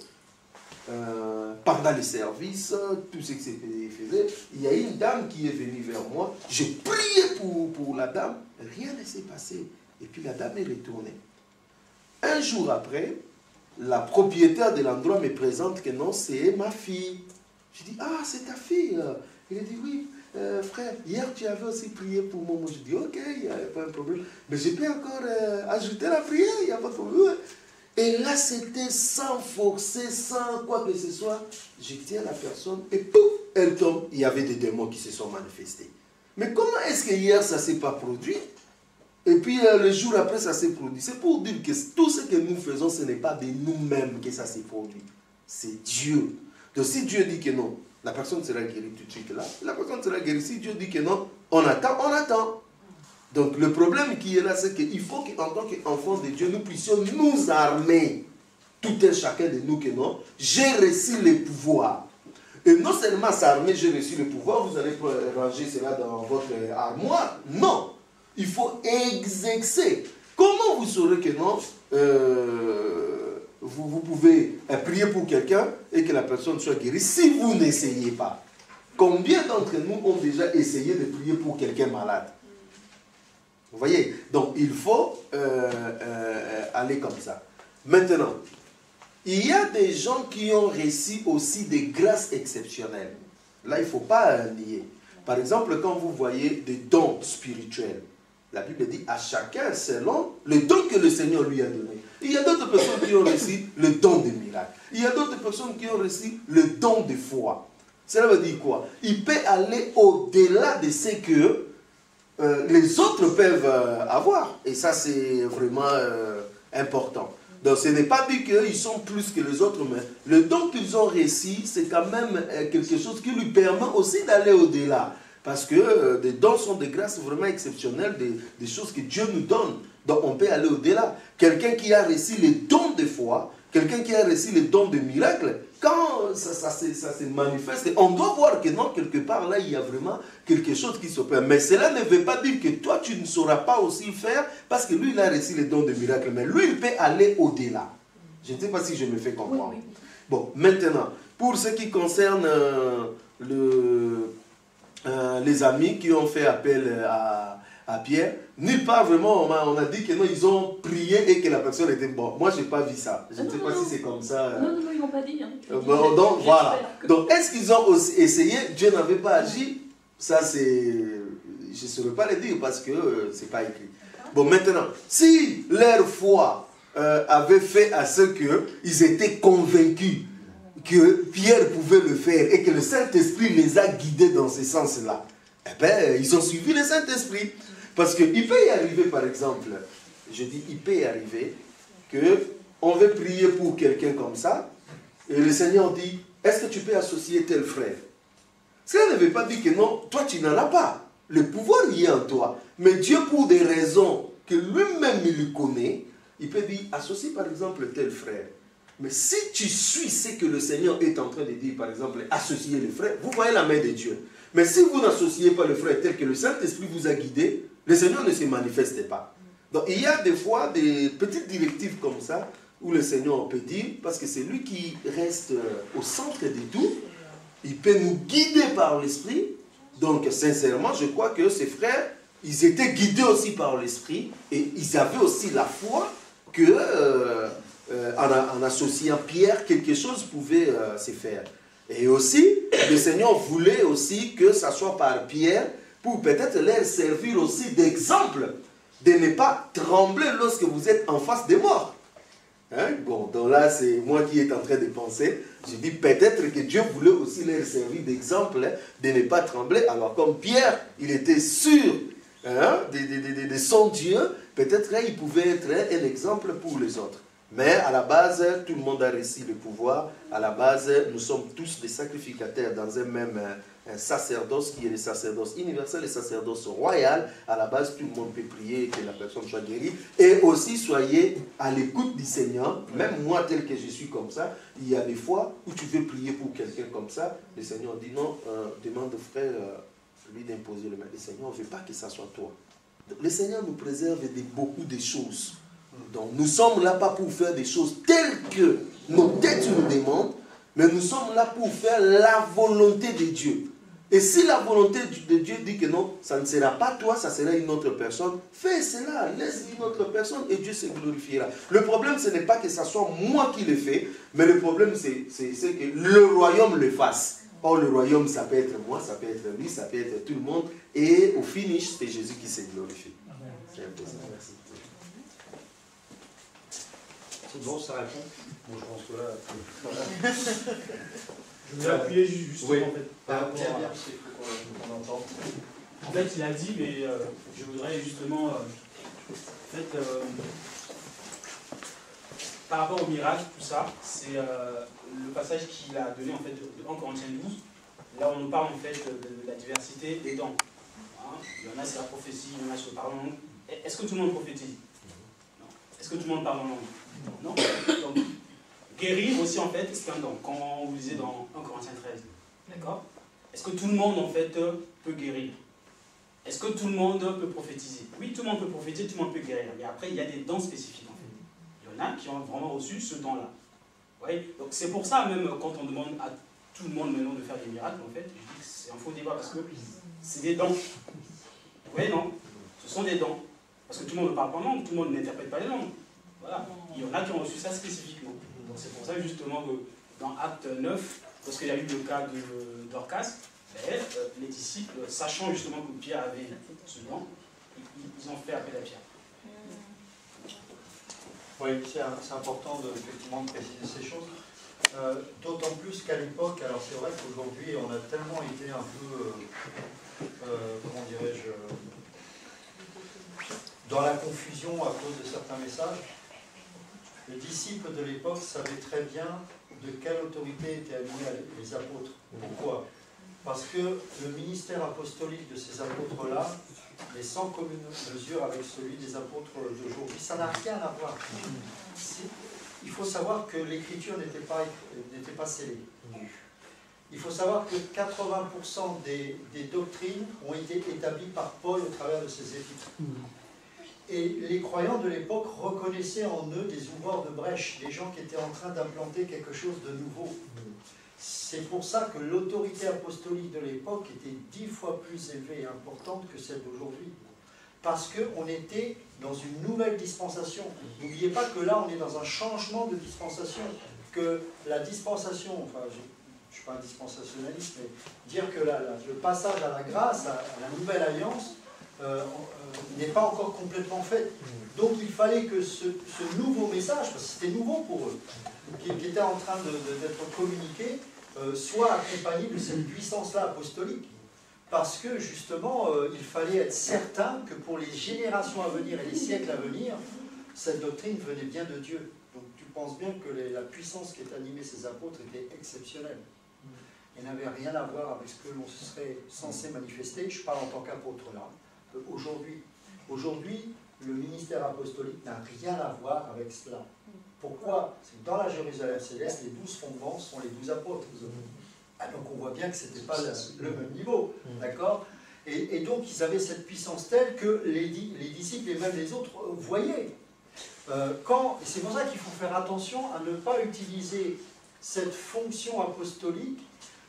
pendant les services, tout ce que c'était faisait, il y a une dame qui est venue vers moi, j'ai prié pour la dame, rien ne s'est passé. Et puis la dame est retournée. Un jour après, la propriétaire de l'endroit me présente que non, c'est ma fille. Je dis, ah, c'est ta fille. Il a dit, oui, frère, hier tu avais aussi prié pour moi. Je dis, ok, il n'y a pas de problème. Mais je peux encore ajouter la prière, il n'y a pas de problème. Et là, c'était sans forcer, sans quoi que ce soit. Je tiens la personne et pouf, elle tombe. Il y avait des démons qui se sont manifestés. Mais comment est-ce que hier, ça ne s'est pas produit? Et puis le jour après, ça s'est produit. C'est pour dire que tout ce que nous faisons, ce n'est pas de nous-mêmes que ça s'est produit. C'est Dieu. Donc si Dieu dit que non, la personne sera guérie tout de suite là. La personne sera guérie. Si Dieu dit que non, on attend, on attend. Donc le problème qui est là, c'est qu'il faut qu'en tant qu'enfants de Dieu, nous puissions nous armer. Tout un chacun de nous que non. J'ai reçu le pouvoir. Et non seulement s'armer, j'ai reçu le pouvoir, vous allez ranger cela dans votre armoire. Non. Il faut exercer. Comment vous saurez que non, vous pouvez prier pour quelqu'un et que la personne soit guérie si vous n'essayez pas? Combien d'entre nous ont déjà essayé de prier pour quelqu'un malade? Vous voyez? Donc il faut aller comme ça. Maintenant, il y a des gens qui ont reçu aussi des grâces exceptionnelles. Là, il ne faut pas nier. Par exemple, quand vous voyez des dons spirituels, la Bible dit à chacun selon le don que le Seigneur lui a donné. Il y a d'autres personnes qui ont reçu le don des miracles. Il y a d'autres personnes qui ont reçu le don de foi. Cela veut dire quoi? Il peut aller au-delà de ce que les autres peuvent avoir. Et ça, c'est vraiment important. Donc, ce n'est pas dit qu'ils sont plus que les autres, mais le don qu'ils ont reçu, c'est quand même quelque chose qui lui permet aussi d'aller au-delà. Parce que des dons sont des grâces vraiment exceptionnelles, des choses que Dieu nous donne. Donc, on peut aller au-delà. Quelqu'un qui a reçu les dons de foi, quelqu'un qui a reçu les dons de miracles, quand ça se manifeste, on doit voir que non, quelque part là, il y a vraiment quelque chose qui s'opère. Mais cela ne veut pas dire que toi, tu ne sauras pas aussi faire, parce que lui, il a reçu les dons de miracles. Mais lui, il peut aller au-delà. Je ne sais pas si je me fais comprendre. Oui. Bon, maintenant, pour ce qui concerne les amis qui ont fait appel à Pierre, nulle part vraiment on a dit que non, ils ont prié et que la personne était bon. Moi, je n'ai pas vu ça. Je ne sais pas si c'est comme ça. Non, ils n'ont pas dit. Hein. Bon, donc, voilà. Donc, est-ce qu'ils ont aussi essayé? Dieu n'avait pas agi? Ça, c'est... Je ne saurais pas le dire parce que ce n'est pas écrit. Bon, maintenant, si leur foi avait fait à ce qu'ils étaient convaincus que Pierre pouvait le faire et que le Saint-Esprit les a guidés dans ce sens-là, eh bien, ils ont suivi le Saint-Esprit. Parce qu'il peut y arriver, par exemple, je dis, il peut y arriver qu'on veut prier pour quelqu'un comme ça, et le Seigneur dit, est-ce que tu peux associer tel frère? Cela ne veut pas dire que non, toi tu n'en as pas. Le pouvoir y est en toi. Mais Dieu, pour des raisons que lui-même il connaît, il peut dire, associe par exemple tel frère. Mais si tu suis ce que le Seigneur est en train de dire, par exemple, associer le frère, vous voyez la main de Dieu. Mais si vous n'associez pas le frère tel que le Saint-Esprit vous a guidé, le Seigneur ne se manifeste pas. Donc il y a des fois des petites directives comme ça, où le Seigneur peut dire, parce que c'est lui qui reste au centre de tout, il peut nous guider par l'Esprit. Donc sincèrement, je crois que ces frères, ils étaient guidés aussi par l'Esprit, et ils avaient aussi la foi que, en associant Pierre, quelque chose pouvait se faire. Et aussi, le Seigneur voulait aussi que ça soit par Pierre, pour peut-être leur servir aussi d'exemple, de ne pas trembler lorsque vous êtes en face des morts. Hein? Bon, donc là, c'est moi qui est en train de penser. Je dis peut-être que Dieu voulait aussi leur servir d'exemple, hein, de ne pas trembler. Alors comme Pierre, il était sûr de son Dieu, peut-être il pouvait être un exemple pour les autres. Mais à la base, tout le monde a reçu le pouvoir. À la base, nous sommes tous des sacrificateurs dans un même sacerdoce qui est le sacerdoce universel, le sacerdoce royal. À la base, tout le monde peut prier que la personne soit guérie. Et aussi, soyez à l'écoute du Seigneur. Même moi, tel que je suis comme ça, il y a des fois où tu veux prier pour quelqu'un comme ça. Le Seigneur dit non, demande au frère lui d'imposer le main. Le Seigneur ne veut pas que ça soit toi. Le Seigneur nous préserve de beaucoup de choses. Donc nous sommes là pas pour faire des choses telles que nos têtes nous demandent, mais nous sommes là pour faire la volonté de Dieu. Et si la volonté de Dieu dit que non, ça ne sera pas toi, ça sera une autre personne, fais cela, laisse une autre personne et Dieu se glorifiera. Le problème, ce n'est pas que ce soit moi qui le fais, mais le problème, c'est que le royaume le fasse. Or, le royaume, ça peut être moi, ça peut être lui, ça peut être tout le monde. Et au finish, c'est Jésus qui se glorifie. C'est un peu ça. Merci. C'est bon, ça répond. Bon, je pense que là... Je vais appuyer justement, oui. en fait, par rapport bien, à... c'est qu'on entend. En fait, il a dit, mais je voudrais justement... en fait, par rapport au miracle, tout ça, c'est le passage qu'il a donné, en fait, de 1 Corinthiens 12. Là, on nous parle, en fait, de la diversité des dons. Hein, il y en a, c'est la prophétie, il y en a, c'est le parler en langue. Est-ce que tout le monde prophétise? Non. Est-ce que tout le monde parle en langue? Non. Donc, guérir aussi, en fait, c'est un don. Quand vous lisez dans 1 Corinthiens 13, d'accord? Est-ce que tout le monde, en fait, peut guérir? Est-ce que tout le monde peut prophétiser? Oui, tout le monde peut prophétiser, tout le monde peut guérir. Mais après, il y a des dons spécifiques, en fait. Il y en a qui ont vraiment reçu ce don-là. Ouais. Donc, c'est pour ça, même quand on demande à tout le monde maintenant de faire des miracles, en fait, je dis que c'est un faux débat parce que c'est des dons. Oui, non? Ce sont des dons. Parce que tout le monde ne parle pas en langue, tout le monde n'interprète pas les langues. Voilà. Il y en a qui ont reçu ça spécifiquement. Donc c'est pour ça justement que dans Acte 9, lorsqu'il y a eu le cas de Dorcas, les disciples, sachant justement que Pierre avait ce don, ils ont fait appel à Pierre. Oui, c'est important effectivement de préciser ces choses. D'autant plus qu'à l'époque, alors c'est vrai qu'aujourd'hui on a tellement été un peu, comment dirais-je, dans la confusion à cause de certains messages. Le disciple de l'époque savait très bien de quelle autorité étaient animés les apôtres. Pourquoi? Parce que le ministère apostolique de ces apôtres-là est sans commune mesure avec celui des apôtres d'aujourd'hui. Ça n'a rien à voir. Il faut savoir que l'écriture n'était pas scellée. Il faut savoir que 80% des doctrines ont été établies par Paul au travers de ses épîtres. Et les croyants de l'époque reconnaissaient en eux des ouvreurs de brèche, des gens qui étaient en train d'implanter quelque chose de nouveau. C'est pour ça que l'autorité apostolique de l'époque était 10 fois plus élevée et importante que celle d'aujourd'hui. Parce qu'on était dans une nouvelle dispensation. N'oubliez pas que là, on est dans un changement de dispensation. Que la dispensation, enfin, je ne suis pas un dispensationaliste, mais dire que le passage à la grâce, à la nouvelle alliance, n'est pas encore complètement fait. Donc il fallait que ce nouveau message, parce que c'était nouveau pour eux, qui était en train d'être communiqué, soit accompagné de cette puissance-là apostolique. Parce que justement, il fallait être certain que pour les générations à venir et les siècles à venir, cette doctrine venait bien de Dieu. Donc tu penses bien que la puissance qui est animée ces apôtres était exceptionnelle. Elle n'avait rien à voir avec ce que l'on serait censé manifester. Je parle en tant qu'apôtre là. Aujourd'hui, le ministère apostolique n'a rien à voir avec cela. Pourquoi? C'est que dans la Jérusalem céleste, les 12 fondements sont les 12 apôtres. Ah, donc on voit bien que ce n'était pas le même niveau. D'accord? Et donc ils avaient cette puissance telle que les disciples et même les autres voyaient. Et c'est pour ça qu'il faut faire attention à ne pas utiliser cette fonction apostolique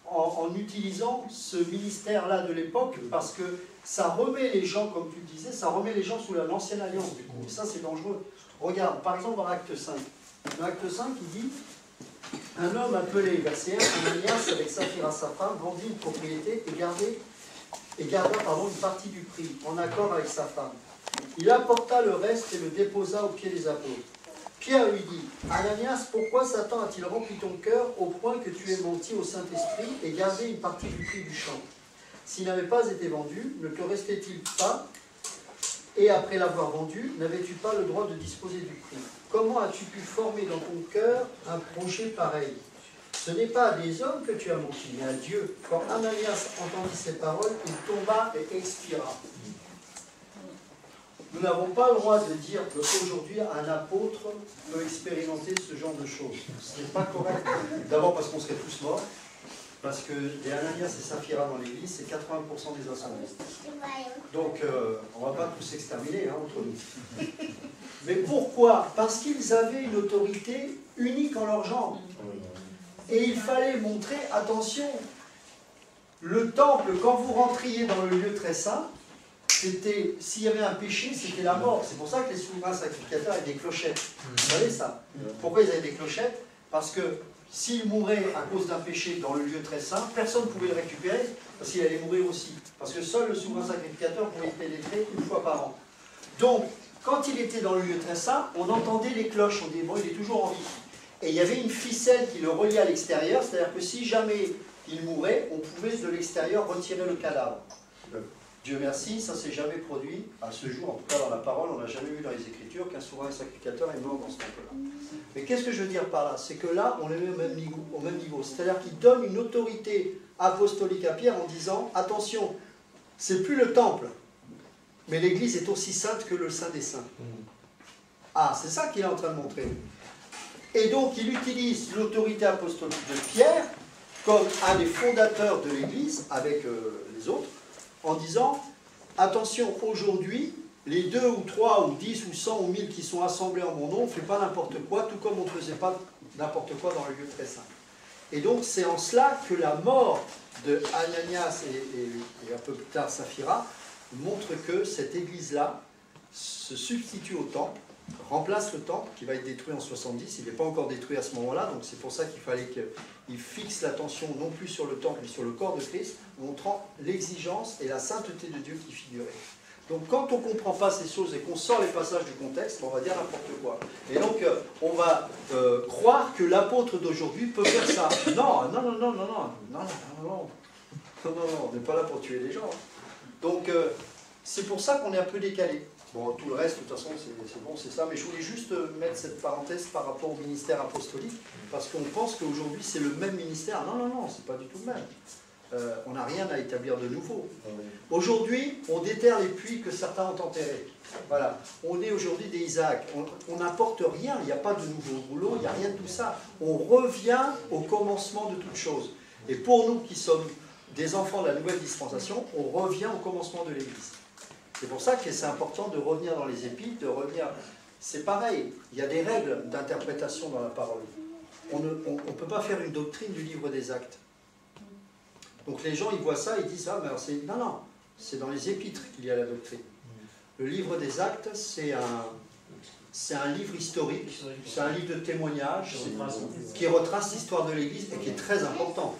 en utilisant ce ministère-là de l'époque, parce que ça remet les gens, comme tu le disais, ça remet les gens sous l'ancienne alliance, du coup. Et ça, c'est dangereux. Regarde, par exemple, dans l'acte 5. Dans l'acte 5, il dit « Un homme appelé, verset 1, Ananias, avec Saphira sa femme, vendit une propriété et garda une partie du prix, en accord avec sa femme. Il apporta le reste et le déposa aux pieds des apôtres. Pierre lui dit, Ananias, pourquoi Satan a-t-il rempli ton cœur au point que tu aies menti au Saint-Esprit et gardé une partie du prix du champ? S'il n'avait pas été vendu, ne te restait-il pas, et après l'avoir vendu, n'avais-tu pas le droit de disposer du prix? Comment as-tu pu former dans ton cœur un projet pareil? Ce n'est pas à des hommes que tu as menti, mais à Dieu. Quand Ananias entendit ces paroles, il tomba et expira. Nous n'avons pas le droit de dire qu'aujourd'hui un apôtre peut expérimenter ce genre de choses. Ce n'est pas correct. D'abord parce qu'on serait tous morts, parce que les Ananias et Saphira dans l'église, c'est 80% des assemblées. Donc on ne va pas tous exterminer entre nous. Mais pourquoi? Parce qu'ils avaient une autorité unique en leur genre. Et il fallait montrer, attention, le temple, quand vous rentriez dans le lieu très saint, s'il y avait un péché, c'était la mort. C'est pour ça que les souverains sacrificateurs avaient des clochettes. Vous savez ça? Pourquoi ils avaient des clochettes? Parce que s'il mourait à cause d'un péché dans le lieu très saint, personne ne pouvait le récupérer, parce qu'il allait mourir aussi. Parce que seul le souverain sacrificateur pouvait y pénétrer une fois par an. Donc, quand il était dans le lieu très saint, on entendait les cloches, on disait, bon, il est toujours en vie. Et il y avait une ficelle qui le reliait à l'extérieur, c'est-à-dire que si jamais il mourait, on pouvait de l'extérieur retirer le cadavre. Dieu merci, ça ne s'est jamais produit à ce jour, en tout cas dans la parole, on n'a jamais vu dans les Écritures qu'un souverain sacrificateur est mort dans ce temple-là. Mais qu'est-ce que je veux dire par là? C'est que là, on est au même niveau. C'est-à-dire qu'il donne une autorité apostolique à Pierre en disant, attention, c'est plus le temple, mais l'Église est aussi sainte que le Saint des Saints. Ah, c'est ça qu'il est en train de montrer. Et donc, il utilise l'autorité apostolique de Pierre comme un des fondateurs de l'Église, avec les autres, en disant, attention, aujourd'hui, les 2 ou 3 ou 10 ou 100 ou 1000 qui sont assemblés en mon nom, on ne fait pas n'importe quoi, tout comme on ne faisait pas n'importe quoi dans le lieu très saint. Et donc, c'est en cela que la mort de Ananias et un peu plus tard Saphira montre que cette église-là se substitue au temple, remplace le temple qui va être détruit en 70, il n'est pas encore détruit à ce moment-là, donc c'est pour ça qu'il fallait qu'il fixe l'attention non plus sur le temple mais sur le corps de Christ, montrant l'exigence et la sainteté de Dieu qui figurait. Donc quand on ne comprend pas ces choses et qu'on sort les passages du contexte, on va dire n'importe quoi. Et donc on va croire que l'apôtre d'aujourd'hui peut faire ça. Non, non, non, non, non, non, non, non, non, non, non, non, on n'est pas là pour tuer les gens. Donc c'est pour ça qu'on est un peu décalé. Bon, tout le reste, de toute façon, c'est bon, c'est ça. Mais je voulais juste mettre cette parenthèse par rapport au ministère apostolique, parce qu'on pense qu'aujourd'hui, c'est le même ministère. Non, non, non, c'est pas du tout le même. On n'a rien à établir de nouveau. Aujourd'hui, on déterre les puits que certains ont enterrés. Voilà. On est aujourd'hui des Isaac. On n'apporte rien, il n'y a pas de nouveau boulot, il n'y a rien de tout ça. On revient au commencement de toute chose. Et pour nous qui sommes des enfants de la nouvelle dispensation, on revient au commencement de l'Église. C'est pour ça que c'est important de revenir dans les épîtres, de revenir... C'est pareil, il y a des règles d'interprétation dans la parole. On ne peut pas faire une doctrine du livre des Actes. Donc les gens, ils voient ça, ils disent, ah, mais alors c'est... Non, non, c'est dans les épîtres qu'il y a la doctrine. Le livre des Actes, c'est un livre historique, c'est un livre de témoignages qui retrace l'histoire de l'Église et qui est très important.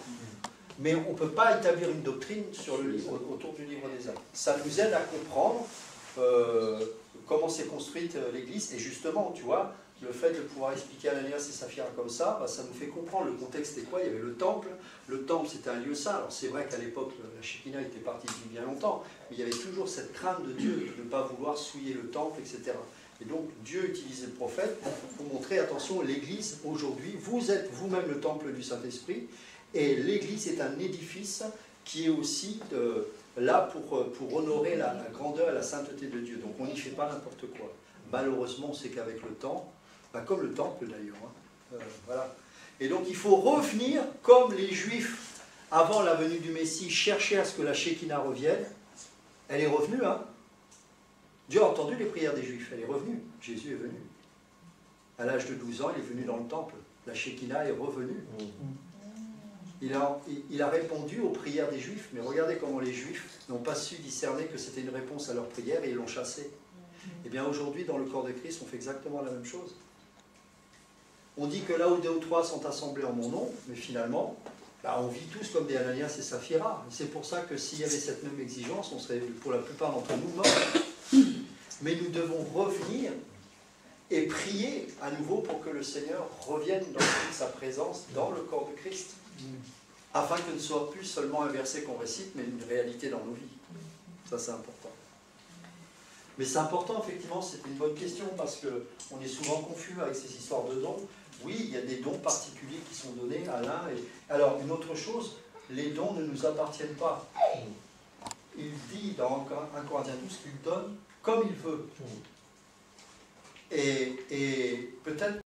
Mais on ne peut pas établir une doctrine sur le livre, autour du livre des Actes. Ça nous aide à comprendre comment s'est construite l'Église. Et justement, tu vois, le fait de pouvoir expliquer Ananias et Saphira comme ça, bah, ça nous fait comprendre le contexte c'était quoi. Il y avait le temple. Le temple, c'était un lieu saint. Alors c'est vrai qu'à l'époque, la Shekinah était partie depuis bien longtemps, mais il y avait toujours cette crainte de Dieu de ne pas vouloir souiller le temple, etc. Et donc Dieu utilisait le prophète pour montrer, attention, l'Église aujourd'hui, vous êtes vous-même le temple du Saint-Esprit. Et l'Église est un édifice qui est aussi là pour honorer la grandeur et la sainteté de Dieu. Donc on n'y fait pas n'importe quoi. Malheureusement, c'est qu'avec le temps, comme le temple d'ailleurs, voilà. Et donc il faut revenir comme les Juifs, avant la venue du Messie, cherchaient à ce que la Shekinah revienne. Elle est revenue, hein. Dieu a entendu les prières des Juifs, elle est revenue. Jésus est venu. À l'âge de 12 ans, il est venu dans le temple. La Shekinah est revenue. Il a répondu aux prières des Juifs, mais regardez comment les Juifs n'ont pas su discerner que c'était une réponse à leurs prières et ils l'ont chassé. Eh bien aujourd'hui, dans le corps de Christ, on fait exactement la même chose. On dit que là où 2 ou 3 sont assemblés en mon nom, mais finalement, bah, on vit tous comme des Ananias et Saphira. C'est pour ça que s'il y avait cette même exigence, on serait pour la plupart d'entre nous morts. Mais nous devons revenir et prier à nouveau pour que le Seigneur revienne dans toute sa présence dans le corps de Christ. Afin que ne soit plus seulement un verset qu'on récite, mais une réalité dans nos vies. Ça, c'est important. Mais c'est important, effectivement, c'est une bonne question, parce qu'on est souvent confus avec ces histoires de dons. Oui, il y a des dons particuliers qui sont donnés à l'un. Alors, une autre chose, les dons ne nous appartiennent pas. Il dit dans 1 Corinthiens 12 qu'il donne comme il veut. Et peut-être